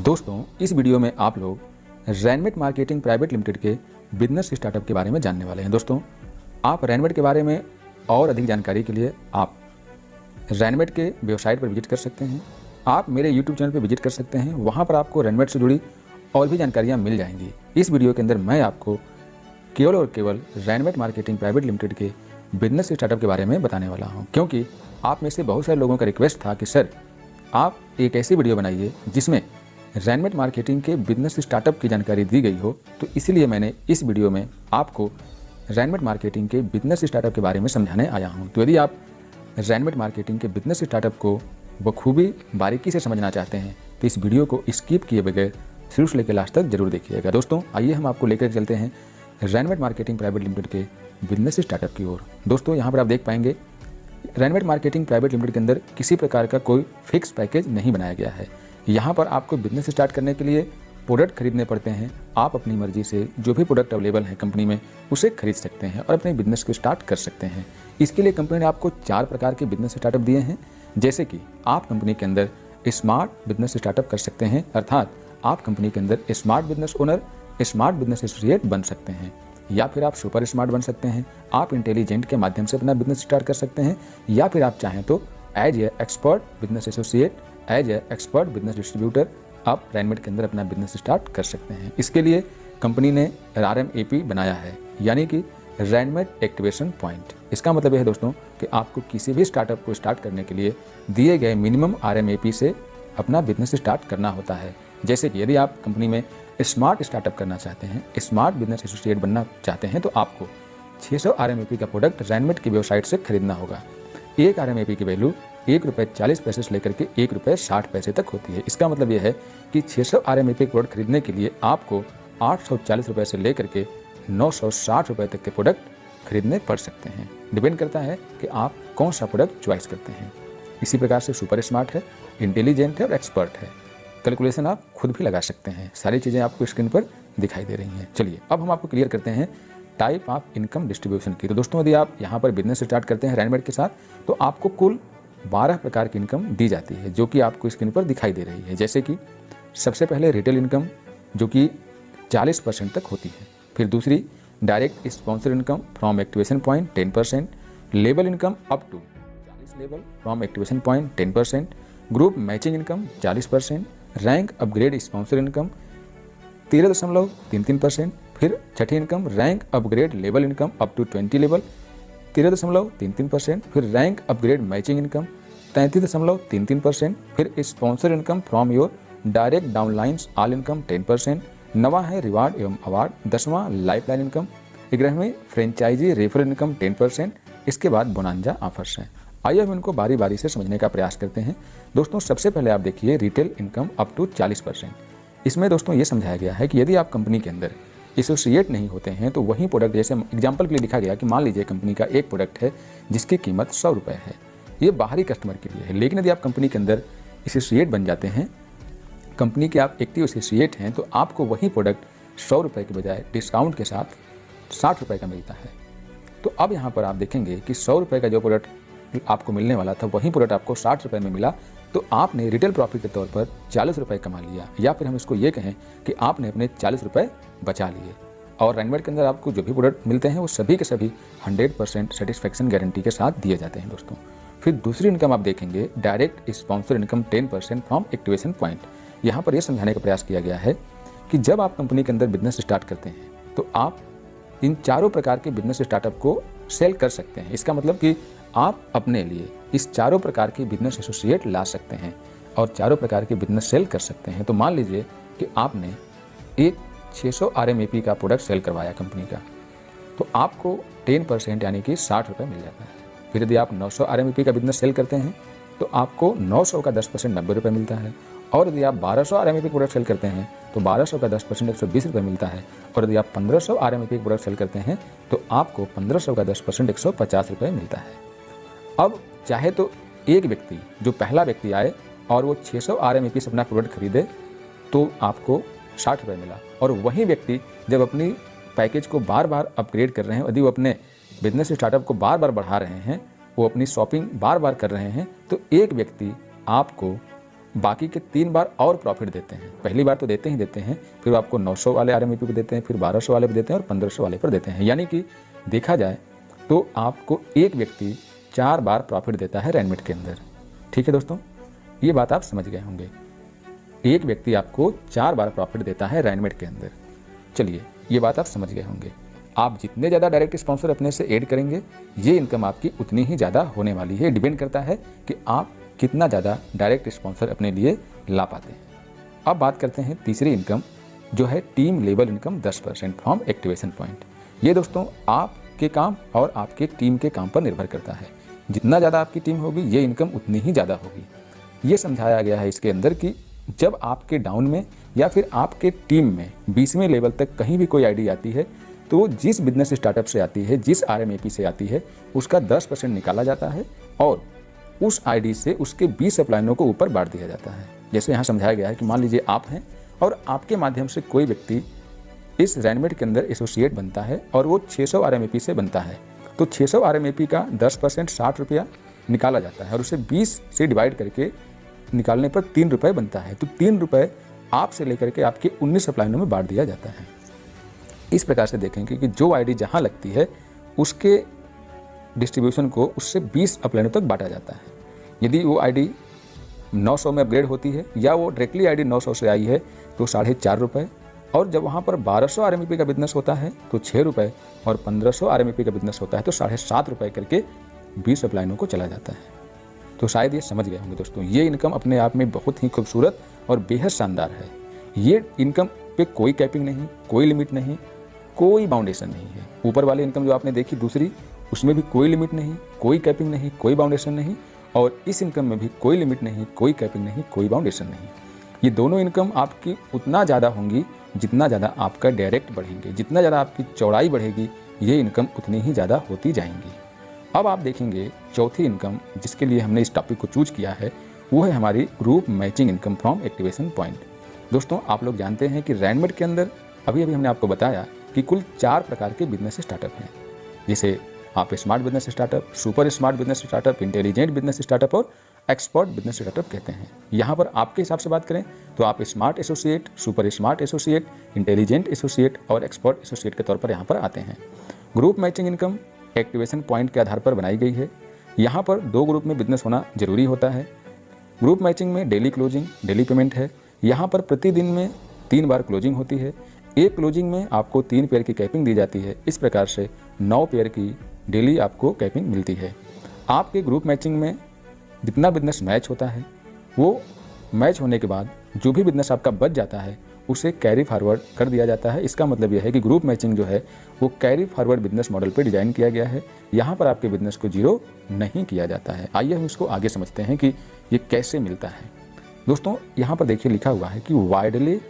दोस्तों, इस वीडियो में आप लोग रैनमेट मार्केटिंग प्राइवेट लिमिटेड के बिजनेस स्टार्टअप के बारे में जानने वाले हैं। दोस्तों, आप रैनमेट के बारे में और अधिक जानकारी के लिए आप रैनमेट के वेबसाइट पर विजिट कर सकते हैं। आप मेरे यूट्यूब चैनल पर विजिट कर सकते हैं, वहाँ पर आपको रैनमेट से जुड़ी और भी जानकारियाँ मिल जाएंगी। इस वीडियो के अंदर मैं आपको केवल और केवल रैनमेट मार्केटिंग प्राइवेट लिमिटेड के बिजनेस स्टार्टअप के बारे में बताने वाला हूँ, क्योंकि आप में से बहुत सारे लोगों का रिक्वेस्ट था कि सर आप एक ऐसी वीडियो बनाइए जिसमें रैनमेट मार्केटिंग के बिजनेस स्टार्टअप की जानकारी दी गई हो। तो इसलिए मैंने इस वीडियो में आपको रैनमेट मार्केटिंग के बिजनेस स्टार्टअप के बारे में समझाने आया हूँ। तो यदि आप रैनमेट मार्केटिंग के बिजनेस स्टार्टअप को बखूबी बारीकी से समझना चाहते हैं तो इस वीडियो को स्किप किए बगैर शुरू से लेकर लास्ट तक जरूर देखिएगा। दोस्तों, आइए हम आपको लेकर चलते हैं रैनमेट मार्केटिंग प्राइवेट लिमिटेड के बिजनेस स्टार्टअप की ओर। दोस्तों, यहाँ पर आप देख पाएंगे रैनमेट मार्केटिंग प्राइवेट लिमिटेड के अंदर किसी प्रकार का कोई फिक्स पैकेज नहीं बनाया गया है। यहाँ पर आपको बिजनेस स्टार्ट करने के लिए प्रोडक्ट खरीदने पड़ते हैं। आप अपनी मर्जी से जो भी प्रोडक्ट अवेलेबल है कंपनी में उसे खरीद सकते हैं और अपने बिजनेस को स्टार्ट कर सकते हैं। इसके लिए कंपनी ने आपको 4 प्रकार के बिजनेस स्टार्टअप दिए हैं। जैसे कि आप कंपनी के अंदर स्मार्ट बिजनेस स्टार्टअप कर सकते हैं, अर्थात आप कंपनी के अंदर smart business owner, smart business associate बन सकते हैं, या फिर आप सुपर स्मार्ट बन सकते हैं। आप इंटेलिजेंट के माध्यम से अपना बिजनेस स्टार्ट कर सकते हैं, या फिर आप चाहें तो as a expert business associate, as a expert business distributor आप रैनमेट के अंदर अपना बिजनेस स्टार्ट कर सकते हैं। इसके लिए कंपनी ने RMAP बनाया है, यानी कि रैनमेट एक्टिवेशन पॉइंट। इसका मतलब यह है दोस्तों कि आपको किसी भी स्टार्टअप को स्टार्ट करने के लिए दिए गए मिनिमम RMAP से अपना बिजनेस स्टार्ट करना होता है। जैसे कि यदि आप कंपनी में स्मार्ट स्टार्टअप करना चाहते हैं, स्मार्ट बिजनेस एसोसिएट बनना चाहते हैं, तो आपको 600 RMAP का प्रोडक्ट रैनमेट की वेबसाइट से खरीदना होगा। एक RMAP की वैल्यू ₹1.40 से लेकर के ₹1.60 तक होती है। इसका मतलब यह है कि 600 RMAP प्रोडक्ट खरीदने के लिए आपको ₹840 से लेकर के ₹960 तक के प्रोडक्ट खरीदने पड़ सकते हैं। डिपेंड करता है कि आप कौन सा प्रोडक्ट चॉइस करते हैं। इसी प्रकार से सुपर स्मार्ट है, इंटेलिजेंट है और एक्सपर्ट है। कैलकुलेशन आप खुद भी लगा सकते हैं। सारी चीज़ें आपको स्क्रीन पर दिखाई दे रही हैं। चलिए अब हम आपको क्लियर करते हैं टाइप ऑफ इनकम डिस्ट्रीब्यूशन की। तो दोस्तों, यदि आप यहाँ पर बिजनेस स्टार्ट करते हैं रैनमेट के साथ, तो आपको कुल 12 प्रकार की इनकम दी जाती है, जो कि आपको स्क्रीन पर दिखाई दे रही है। जैसे कि सबसे पहले रिटेल इनकम, जो कि 40% तक होती है। फिर दूसरी direct sponsor income from activation point 10%, लेबल income up to 40 level from activation point 10%, group matching income 40%, rank upgrade sponsor income 13.33%, फिर छठी income rank upgrade level income up to 20 level 13.33%, फिर रैंक अपग्रेड मैचिंग इनकम 33.33%, फिर sponsor income from your direct downlines all income 10%, नवा है reward एवं award, 10वां lifeline income, 11वीं franchisee referral income 10%। इसके बाद बोनांजा ऑफर्स हैं। आइए हम इनको बारी बारी से समझने का प्रयास करते हैं। दोस्तों, सबसे पहले आप देखिए रिटेल इनकम अप टू 40%। इसमें दोस्तों ये समझाया गया है कि यदि आप कंपनी के अंदर एसोसिएट नहीं होते हैं तो वही प्रोडक्ट, जैसे एग्जांपल के लिए लिखा गया कि मान लीजिए कंपनी का एक प्रोडक्ट है जिसकी कीमत ₹100 है, ये बाहरी कस्टमर के लिए है। लेकिन यदि आप कंपनी के अंदर एसोसिएट बन जाते हैं, कंपनी के आप एक्टिव एसोसिएट हैं, तो आपको वही प्रोडक्ट ₹100 के बजाय डिस्काउंट के साथ ₹60 का मिलता है। तो अब यहाँ पर आप देखेंगे कि ₹100 का जो प्रोडक्ट आपको मिलने वाला था वही प्रोडक्ट आपको ₹60 में मिला, तो आपने रिटेल प्रॉफिट के तौर पर ₹40 कमा लिया, या फिर हम इसको ये कहें कि आपने अपने ₹40 बचा लिए। और रैनमेट के अंदर आपको जो भी प्रोडक्ट मिलते हैं वो सभी के सभी 100% सेटिस्फैक्शन गारंटी के साथ दिए जाते हैं दोस्तों। फिर दूसरी इनकम आप देखेंगे direct sponsor income 10% from activation point. यहाँ पर यह समझाने का प्रयास किया गया है कि जब आप कंपनी के अंदर बिजनेस स्टार्ट करते हैं तो आप इन चारों प्रकार के बिजनेस स्टार्टअप को सेल कर सकते हैं। इसका मतलब कि आप अपने लिए इस चारों प्रकार के बिजनेस एसोसिएट ला सकते हैं और चारों प्रकार के बिजनेस सेल कर सकते हैं। तो मान लीजिए कि आपने एक 600 RMAP का प्रोडक्ट सेल करवाया कंपनी का, तो आपको 10% यानी कि ₹60 मिल जाता है। फिर यदि आप 900 RMAP का बिजनेस सेल करते हैं तो आपको 900 का 10% ₹90 मिलता है। और यदि आप 1200 RMAP प्रोडक्ट सेल करते हैं तो 1200 का 10% ₹120 मिलता है। और यदि आप 1500 RMAP प्रोडक्ट सेल करते हैं तो आपको 1500 का 10% ₹150 मिलता है। अब चाहे तो एक व्यक्ति, जो पहला व्यक्ति आए और वो 600 RMAP से अपना प्रोडक्ट खरीदे तो आपको ₹60 मिला, और वही व्यक्ति जब अपनी पैकेज को बार बार अपग्रेड कर रहे हैं, यदि वो अपने बिजनेस स्टार्टअप को बार बार बढ़ा रहे हैं, वो अपनी शॉपिंग बार बार कर रहे हैं, तो एक व्यक्ति आपको बाकी के 3 बार और प्रॉफिट देते हैं। पहली बार तो देते हैं, फिर आपको 900 वाले RMAP पे देते हैं, फिर 1200 वाले पे देते हैं और 1500 वाले पर देते हैं। यानी कि देखा जाए तो आपको एक व्यक्ति 4 बार प्रॉफिट देता है रैनमेट के अंदर। ठीक है दोस्तों, ये बात आप समझ गए होंगे। एक व्यक्ति आपको 4 बार प्रॉफिट देता है रैनमेट के अंदर। चलिए, ये बात आप समझ गए होंगे। आप जितने ज़्यादा डायरेक्ट स्पॉन्सर अपने से ऐड करेंगे, ये इनकम आपकी उतनी ही ज़्यादा होने वाली है। डिपेंड करता है कि आप कितना ज़्यादा डायरेक्ट स्पॉन्सर अपने लिए ला पाते हैं। अब बात करते हैं तीसरी इनकम, जो है team level income 10% from activation point. ये दोस्तों आपके काम और आपके टीम के काम पर निर्भर करता है। जितना ज़्यादा आपकी टीम होगी, ये इनकम उतनी ही ज़्यादा होगी। ये समझाया गया है इसके अंदर कि जब आपके डाउन में या फिर आपके टीम में 20वें लेवल तक कहीं भी कोई आईडी आती है, तो जिस बिजनेस स्टार्टअप से आती है, जिस RMAP से आती है, उसका 10% निकाला जाता है और उस आईडी से उसके 20 अपलाइनों को ऊपर बांट दिया जाता है। जैसे यहाँ समझाया गया है कि मान लीजिए आप हैं और आपके माध्यम से कोई व्यक्ति इस रैनमेट के अंदर एसोसिएट बनता है और वो 600 RMAP से बनता है, तो 600 RMAP का 10% 60 रुपया निकाला जाता है और उसे 20 से डिवाइड करके निकालने पर 3 रुपये बनता है। तो 3 रुपये आपसे लेकर के आपके 19 अपलाइनों में बांट दिया जाता है। इस प्रकार से देखेंगे कि जो आईडी जहां लगती है, उसके डिस्ट्रीब्यूशन को उससे 20 अपलाइनों तक बांटा जाता है। यदि वो आईडी 900 में अपग्रेड होती है या वो डायरेक्टली आईडी 900 से आई है, तो 4.5 रुपये, और जब वहाँ पर 1200 RMAP का बिजनेस होता है तो 6 रुपये, और 1500 RMAP का बिजनेस होता है तो 7.5 रुपये करके 20 अपलाइनों को चला जाता है। तो शायद ये समझ गए होंगे दोस्तों। ये इनकम अपने आप में बहुत ही खूबसूरत और बेहद शानदार है। ये इनकम पे कोई कैपिंग नहीं, कोई लिमिट नहीं, कोई बाउंडेशन नहीं है। ऊपर वाली इनकम जो आपने देखी दूसरी, उसमें भी कोई लिमिट नहीं, कोई कैपिंग नहीं, कोई बाउंडेशन नहीं, और इस इनकम में भी कोई लिमिट नहीं, कोई कैपिंग नहीं, कोई बाउंडेशन नहीं। ये दोनों इनकम आपकी उतना ज़्यादा होंगी जितना ज़्यादा आपका डायरेक्ट बढ़ेंगे। जितना ज़्यादा आपकी चौड़ाई बढ़ेगी, ये इनकम उतनी ही ज़्यादा होती जाएंगी। अब आप देखेंगे चौथी इनकम जिसके लिए हमने इस टॉपिक को चूज किया है, वो है हमारी group matching income from activation point. दोस्तों, आप लोग जानते हैं कि रैनमेट के अंदर अभी हमने आपको बताया कि कुल 4 प्रकार के बिजनेस स्टार्टअप हैं। जैसे आप smart business startup, super smart business startup, intelligent business startup और एक्सपर्ट बिजनेस स्टार्टअप कहते हैं। यहाँ पर आपके हिसाब से बात करें तो आप smart associate, super smart associate, intelligent associate और एक्सपर्ट एसोसिएट के तौर पर यहाँ पर आते हैं। Group matching income activation point के आधार पर बनाई गई है। यहाँ पर 2 ग्रुप में बिजनेस होना जरूरी होता है। ग्रुप मैचिंग में डेली क्लोजिंग, डेली पेमेंट है। यहाँ पर प्रतिदिन में 3 बार क्लोजिंग होती है। एक क्लोजिंग में आपको 3 पेयर की कैपिंग दी जाती है। इस प्रकार से 9 पेयर की डेली आपको कैपिंग मिलती है। आपके ग्रुप मैचिंग में जितना बिजनेस मैच होता है, वो मैच होने के बाद जो भी बिजनेस आपका बच जाता है उसे कैरी फॉरवर्ड कर दिया जाता है। इसका मतलब यह है कि ग्रुप मैचिंग जो है वो कैरी फॉरवर्ड बिजनेस मॉडल पर डिजाइन किया गया है। यहाँ पर आपके बिजनेस को जीरो नहीं किया जाता है। आइए हम इसको आगे समझते हैं कि ये कैसे मिलता है। दोस्तों, यहाँ पर देखिए लिखा हुआ है कि widely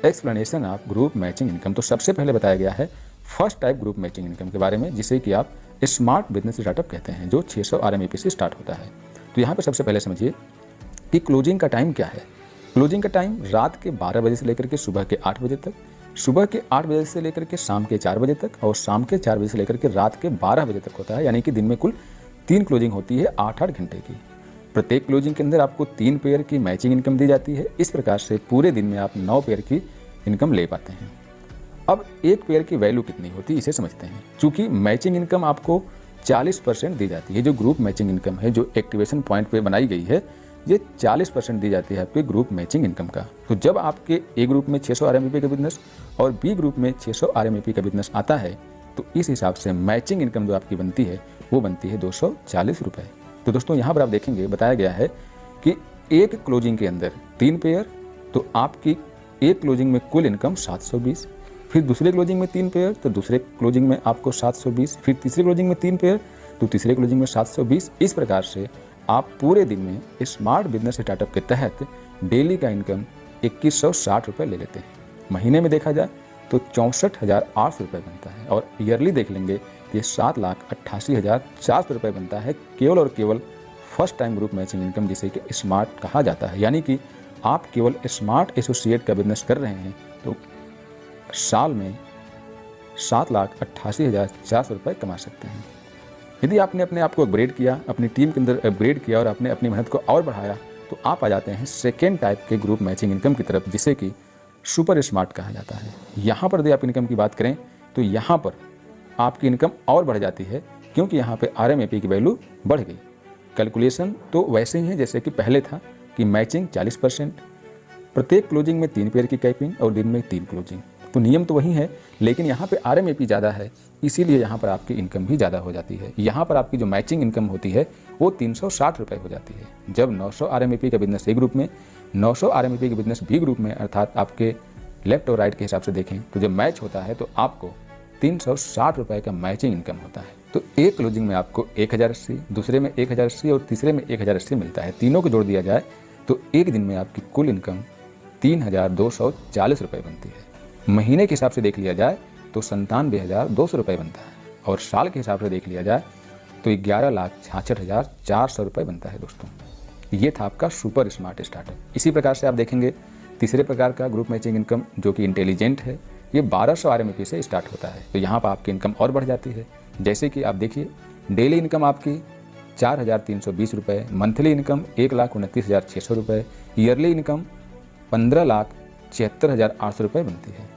explanation of group matching income. तो सबसे पहले बताया गया है first type group matching income के बारे में, जिसे कि आप स्मार्ट बिजनेस स्टार्टअप कहते हैं, जो 600 RMAP से स्टार्ट होता है। तो यहाँ पर सबसे पहले समझिए कि क्लोजिंग का टाइम क्या है। क्लोजिंग का टाइम रात के 12 बजे से लेकर के सुबह के 8 बजे तक, सुबह के 8 बजे से लेकर के शाम के 4 बजे तक, और शाम के 4 बजे से लेकर के रात के 12 बजे तक होता है। यानी कि दिन में कुल 3 क्लोजिंग होती है 8-8 घंटे की। प्रत्येक क्लोजिंग के अंदर आपको 3 पेयर की मैचिंग इनकम दी जाती है। इस प्रकार से पूरे दिन में आप 9 पेयर की इनकम ले पाते हैं। अब एक पेयर की वैल्यू कितनी होती है इसे समझते हैं। चूंकि मैचिंग इनकम आपको 40% दी जाती है, जो ग्रुप मैचिंग इनकम है जो एक्टिवेशन पॉइंट पे बनाई गई है, ये 40% दी जाती है आपके ग्रुप मैचिंग इनकम का। तो जब आपके ए ग्रुप में 600 RMAP का बिजनेस और बी ग्रुप में 600 RMAP का बिजनेस आता है, तो इस हिसाब से मैचिंग इनकम जो आपकी बनती है वो बनती है 240 रुपये। तो दोस्तों, यहाँ पर आप देखेंगे बताया गया है कि एक क्लोजिंग के अंदर 3 पेयर, तो आपकी एक क्लोजिंग में कुल इनकम 720, फिर दूसरे क्लोजिंग में 3 पेयर तो दूसरे क्लोजिंग में आपको 720, फिर तीसरे क्लोजिंग में 3 पेयर तो तीसरे क्लोजिंग में 720। इस प्रकार से आप पूरे दिन में स्मार्ट बिजनेस स्टार्टअप के तहत डेली का इनकम 2160 रुपये ले लेते हैं। महीने में देखा जाए तो 64,800 रुपये बनता है, और ईयरली देख लेंगे तो ये 7,88,400 रुपये बनता है, केवल और केवल first time group matching income, जिसे कि स्मार्ट कहा जाता है। यानी कि आप केवल स्मार्ट एसोसिएट का बिजनेस कर रहे हैं तो साल में 7,88,400 रुपये कमा सकते हैं। यदि आपने अपने आप को अपग्रेड किया, अपनी टीम के अंदर अपग्रेड किया और आपने अपनी मेहनत को और बढ़ाया, तो आप आ जाते हैं सेकेंड टाइप के ग्रुप मैचिंग इनकम की तरफ, जिसे कि सुपर स्मार्ट कहा जाता है। यहाँ पर यदि आप इनकम की बात करें तो यहाँ पर आपकी इनकम और बढ़ जाती है, क्योंकि यहाँ पे RMAP की वैल्यू बढ़ गई। कैलकुलेशन तो वैसे ही है जैसे कि पहले था कि मैचिंग 40%, प्रत्येक क्लोजिंग में 3 पेयर की कैपिंग और दिन में 3 क्लोजिंग, तो नियम तो वही है, लेकिन यहाँ पे RMAP ज़्यादा है, इसीलिए यहाँ पर आपकी इनकम भी ज़्यादा हो जाती है। यहाँ पर आपकी जो मैचिंग इनकम होती है वो 360 रुपये हो जाती है। जब 900 RMAP का बिजनेस ए ग्रुप में, 900 RMAP का बिजनेस बी ग्रुप में, अर्थात आपके लेफ्ट और राइट के हिसाब से देखें तो जब मैच होता है तो आपको 360 रुपये का मैचिंग इनकम होता है। तो एक क्लोजिंग में आपको 1080, दूसरे में 1080 और तीसरे में 1080 मिलता है। तीनों को जोड़ दिया जाए तो एक दिन में आपकी कुल इनकम 3240 रुपये बनती है। महीने के हिसाब से देख लिया जाए तो 97,200 रुपये बनता है, और साल के हिसाब से देख लिया जाए तो 11,66,400 रुपये बनता है। दोस्तों, ये था आपका सुपर स्मार्ट स्टार्टअप। इसी प्रकार से आप देखेंगे तीसरे प्रकार का ग्रुप मैचिंग इनकम जो कि इंटेलिजेंट है, ये 1200 RMAP से स्टार्ट होता है। तो यहाँ पर आपकी इनकम और बढ़ जाती है, जैसे कि आप देखिए डेली इनकम आपकी 4,320 रुपये, मंथली इनकम 1,29,600 रुपये, ईयरली इनकम 15,76,800 रुपये बनती है।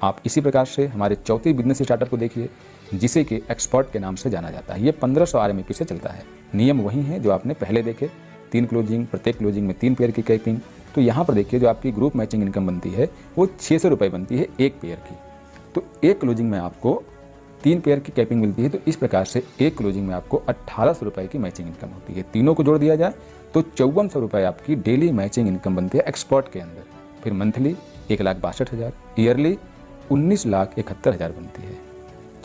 आप इसी प्रकार से हमारे चौथी बिजनेस स्टार्टअप को देखिए, जिसे कि एक्सपर्ट के नाम से जाना जाता है। ये 1500 RMAP से चलता है। नियम वही है जो आपने पहले देखे, 3 क्लोजिंग, प्रत्येक क्लोजिंग में 3 पेयर की कैपिंग। तो यहाँ पर देखिए जो आपकी ग्रुप मैचिंग इनकम बनती है वो 600 रुपये बनती है एक पेयर की। तो एक क्लोजिंग में आपको 3 पेयर की कैपिंग मिलती है, तो इस प्रकार से एक क्लोजिंग में आपको 1800 रुपये की मैचिंग इनकम होती है। तीनों को जोड़ दिया जाए तो 5400 रुपये आपकी डेली मैचिंग इनकम बनती है एक्सपर्ट के अंदर। फिर मंथली 1,62,000, ईयरली 19,71,000 बनती है।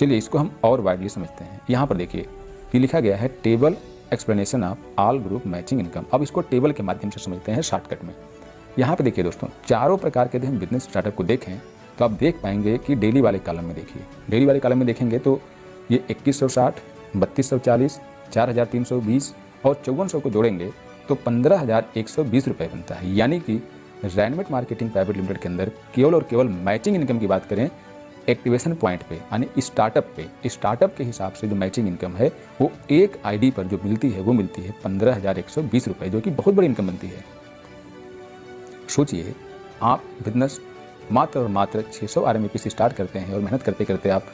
चलिए इसको हम और वाइडली समझते हैं। यहाँ पर देखिए ये लिखा गया है table explanation of all group matching income. अब इसको टेबल के माध्यम से समझते हैं शॉर्टकट में। यहाँ पे देखिए दोस्तों, चारों प्रकार के यदि हम बिजनेस स्टार्टअप को देखें तो आप देख पाएंगे कि डेली वाले कॉलम में देखिए, डेली वाले कॉलम में देखेंगे तो ये 2160, 3240, 4320 और 5400 को जोड़ेंगे तो 15,120 रुपये बनता है। यानी कि रैनमेट मार्केटिंग प्राइवेट लिमिटेड के अंदर केवल और केवल मैचिंग इनकम की बात करें, एक्टिवेशन पॉइंट पे यानी स्टार्टअप के हिसाब से जो मैचिंग इनकम है वो एक ID पर जो मिलती है वो मिलती है 15,120 रुपये, जो कि बहुत बड़ी इनकम बनती है। सोचिए आप बिजनेस मात्र और मात्र 600 RMAP से स्टार्ट करते हैं और मेहनत करते करते आप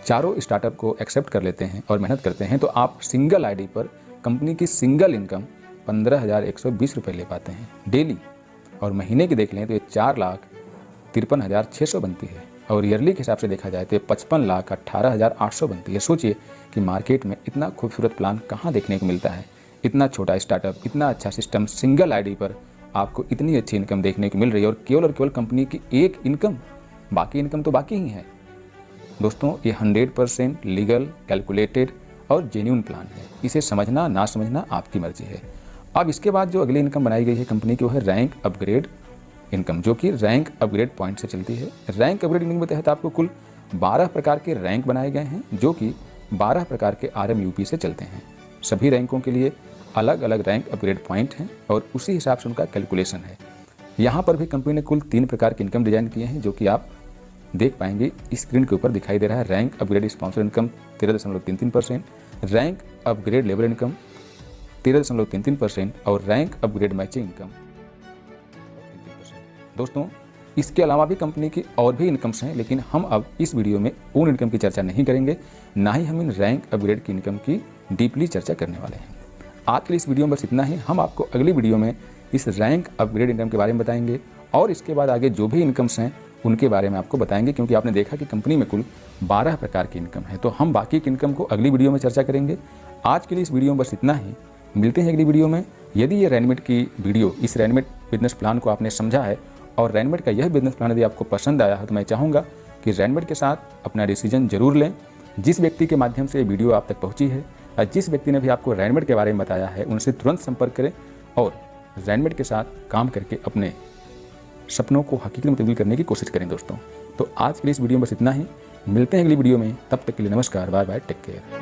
चारों स्टार्टअप को एक्सेप्ट कर लेते हैं और मेहनत करते हैं, तो आप सिंगल ID पर कंपनी की सिंगल इनकम 15,120 रुपये ले पाते हैं डेली। और महीने की देख लें तो ये 4,53,600 बनती है, और ईयरली के हिसाब से देखा जाए तो 55,18,800 बनती है। सोचिए कि मार्केट में इतना खूबसूरत प्लान कहाँ देखने को मिलता है। इतना छोटा स्टार्टअप, इतना अच्छा सिस्टम, सिंगल ID पर आपको इतनी अच्छी इनकम देखने को मिल रही है, और केवल कंपनी की एक इनकम, बाकी इनकम तो बाकी ही है। दोस्तों, ये 100% लीगल, कैलकुलेटेड और जेन्युइन प्लान है। इसे समझना ना समझना आपकी मर्जी है। अब इसके बाद जो अगली इनकम बनाई गई है कंपनी की वो है रैंक अपग्रेड इनकम, जो कि रैंक अपग्रेड पॉइंट से चलती है। रैंक अपग्रेड इनकम के तहत आपको कुल 12 प्रकार के रैंक बनाए गए हैं, जो कि 12 प्रकार के RMUP से चलते हैं। सभी रैंकों के लिए अलग अलग रैंक अपग्रेड पॉइंट हैं और उसी हिसाब से उनका कैलकुलेशन है। यहाँ पर भी कंपनी ने कुल 3 प्रकार के इनकम डिजाइन किए हैं, जो कि आप देख पाएंगे स्क्रीन के ऊपर दिखाई दे रहा है। Rank upgrade sponsor income 13.33%, rank upgrade labour income 13.33% और रैंक अपग्रेड मैचिंग इनकम 33%। दोस्तों, इसके अलावा भी कंपनी की और भी इनकम्स हैं, लेकिन हम अब इस वीडियो में उन इनकम की चर्चा नहीं करेंगे, ना ही हम इन रैंक अपग्रेड की इनकम की डीपली चर्चा करने वाले हैं। आज के लिए इस वीडियो में बस इतना ही। हम आपको अगली वीडियो में इस रैंक अपग्रेड इनकम के बारे में बताएंगे, और इसके बाद आगे जो भी इनकम्स हैं उनके बारे में आपको बताएंगे, क्योंकि आपने देखा कि कंपनी में कुल 12 प्रकार की इनकम है। तो हम बाकी की इनकम को अगली वीडियो में चर्चा करेंगे। आज के लिए इस वीडियो में बस इतना ही। मिलते हैं अगली वीडियो में। यदि ये रैनमेट की वीडियो, इस रैनमेट बिजनेस प्लान को आपने समझा है और रैनमेट का यह बिजनेस प्लान यदि आपको पसंद आया है, तो मैं चाहूँगा कि रैनमेट के साथ अपना डिसीजन जरूर लें। जिस व्यक्ति के माध्यम से ये वीडियो आप तक पहुँची है और जिस व्यक्ति ने भी आपको रैनमेट के बारे में बताया है, उनसे तुरंत संपर्क करें और रैनमेट के साथ काम करके अपने सपनों को हकीकत में तब्दील करने की कोशिश करें। दोस्तों, तो आज के लिए इस वीडियो में बस इतना ही। मिलते हैं अगली वीडियो में, तब तक के लिए नमस्कार, बाय बाय, टेक केयर।